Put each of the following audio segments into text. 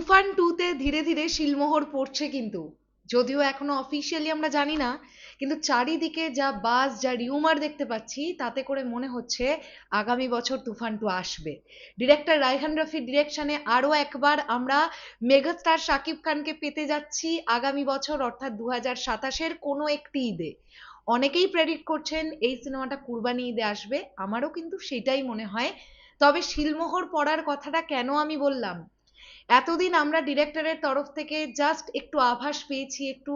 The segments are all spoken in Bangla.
তুফান 2-তে ধীরে ধীরে শিলমোহর পড়ছে, কিন্তু যদিও এখনো অফিসিয়ালি আমরা জানি না, কিন্তু চারিদিকে যা বাজ, যা রিউমার দেখতে পাচ্ছি, তাতে করে মনে হচ্ছে আগামী বছর তুফান 2 আসবে। ডিরেক্টর রায়হান রফির ডিরেকশনে আরো একবার আমরা মেগাস্টার শাকিব খানকে পেতে যাচ্ছি আগামী বছর, অর্থাৎ 2027-এর কোনো একটি ঈদে। অনেকেই প্রেডিক্ট করছেন এই সিনেমাটা কুরবানি ঈদে আসবে, আমারও কিন্তু সেটাই মনে হয়। তবে শিলমোহর পড়ার কথাটা কেন আমি বললাম, এতদিন আমরা ডিরেক্টরের তরফ থেকে জাস্ট একটু আভাস পেয়েছি, একটু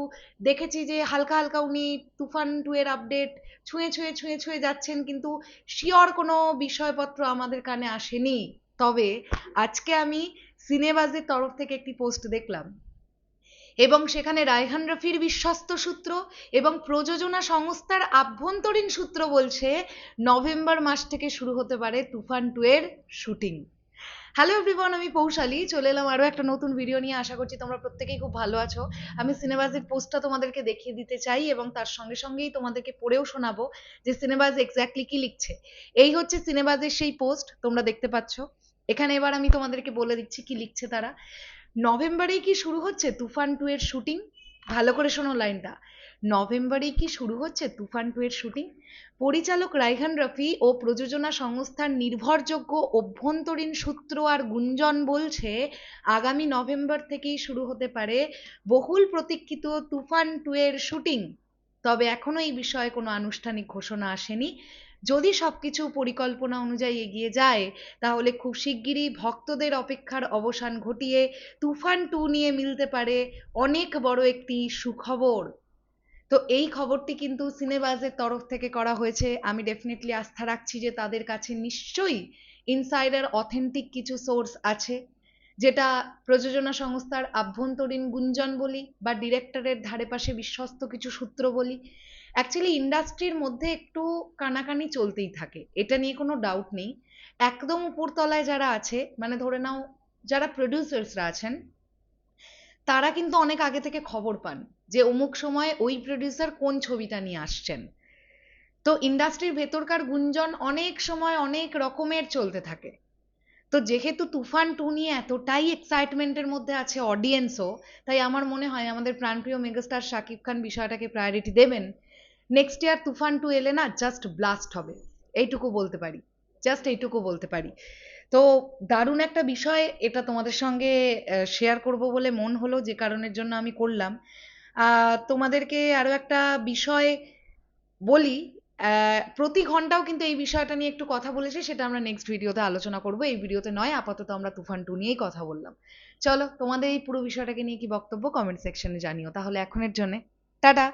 দেখেছি যে হালকা হালকা উনি তুফান 2 এর আপডেট ছুঁয়ে ছুঁয়ে ছুঁয়ে ছুঁয়ে যাচ্ছেন, কিন্তু শিওর কোনো বিষয়পত্র আমাদের কানে আসেনি। তবে আজকে আমি সিনেবাজের তরফ থেকে একটি পোস্ট দেখলাম, এবং সেখানে রায়হান রফির বিশ্বস্ত সূত্র এবং প্রযোজনা সংস্থার আভ্যন্তরীণ সূত্র বলছে নভেম্বর মাস থেকে শুরু হতে পারে তুফান 2 এর শুটিং। হ্যালো এভরিওয়ান, আমি পৌশালী চলে এলাম আরো একটা নতুন ভিডিও নিয়ে। আশা করছি তোমরা প্রত্যেকেই খুব ভালো আছো। আমি সিনেবাজের পোস্টটা তোমাদেরকে দেখিয়ে দিতে চাই এবং তার সঙ্গে সঙ্গেই তোমাদেরকে পড়েও শোনাবো যে সিনেবাজ এক্স্যাক্টলি কি লিখছে। এই হচ্ছে সিনেবাজের সেই পোস্ট, তোমরা দেখতে পাচ্ছ এখানে। এবার আমি তোমাদেরকে বলে দিচ্ছি কি লিখছে তারা। নভেম্বরেই কি শুরু হচ্ছে তুফান 2 এর শুটিং? ভালো করে শোনো লাইনটা, নভেম্বরেই কি শুরু হচ্ছে তুফান 2 এর শুটিং? পরিচালক রায়হান রফি ও প্রযোজনা সংস্থার নির্ভরযোগ্য অভ্যন্তরীণ সূত্র আর গুঞ্জন বলছে আগামী নভেম্বর থেকেই শুরু হতে পারে বহুল প্রতীক্ষিত তুফান 2 এর শুটিং। তবে এখনো এই বিষয়ে কোনো আনুষ্ঠানিক ঘোষণা আসেনি। যদি সবকিছু পরিকল্পনা অনুযায়ী এগিয়ে যায়, তাহলে খুব শিগগিরই ভক্তদের অপেক্ষার অবসান ঘটিয়ে তুফান 2 নিয়ে মিলতে পারে অনেক বড় একটি সুখবর। তো এই খবরটি কিন্তু সিনেবাজের তরফ থেকে করা হয়েছে। আমি ডেফিনেটলি আস্থা রাখছি যে তাদের কাছে নিশ্চয়ই ইনসাইডার অথেন্টিক কিছু সোর্স আছে, যেটা প্রযোজনা সংস্থার আভ্যন্তরীণ গুঞ্জন বলি বা ডিরেক্টরের ধারে পাশে বিশ্বস্ত কিছু সূত্র বলি। অ্যাকচুয়ালি ইন্ডাস্ট্রির মধ্যে একটু কানাকানি চলতেই থাকে, এটা নিয়ে কোনো ডাউট নেই। একদম উপরতলায় যারা আছে, মানে ধরে নাও যারা প্রডিউসার্সরা আছেন, তারা কিন্তু অনেক আগে থেকে খবর পান যে অমুক সময় ওই প্রডিউসার কোন ছবিটা নিয়ে আসছেন। তো ইন্ডাস্ট্রির ভেতরকার গুঞ্জন অনেক সময় অনেক রকমের চলতে থাকে। তো যেহেতু তুফান 2 নিয়ে এতটাই এক্সাইটমেন্টের মধ্যে আছে অডিয়েন্সও, তাই আমার মনে হয় আমাদের প্রাণপ্রিয় মেগাস্টার শাকিব খান বিষয়টাকে প্রায়োরিটি দেবেন। নেক্সট ইয়ার তুফান 2 এলে না জাস্ট ব্লাস্ট হবে, এইটুকু বলতে পারি, জাস্ট এইটুকু বলতে পারি। তো দারুণ একটা বিষয়, এটা তোমাদের সঙ্গে শেয়ার করব বলে মন হলো, যে কারণের জন্য আমি করলাম। তোমাদেরকে আরো একটা বিষয় বলি, প্রতি ঘন্টাও কিন্তু এই বিষয়টা নিয়ে একটু কথা বলেছি, সেটা আমরা নেক্সট ভিডিওতে আলোচনা করব, এই ভিডিওতে নয়। আপাতত আমরা তুফান 2 নিয়েই কথা বললাম। চলো, তোমাদের এই পুরো বিষয়টাকে নিয়ে কি বক্তব্য কমেন্ট সেকশনে জানিও। তাহলে এখনের জন্য টাটা।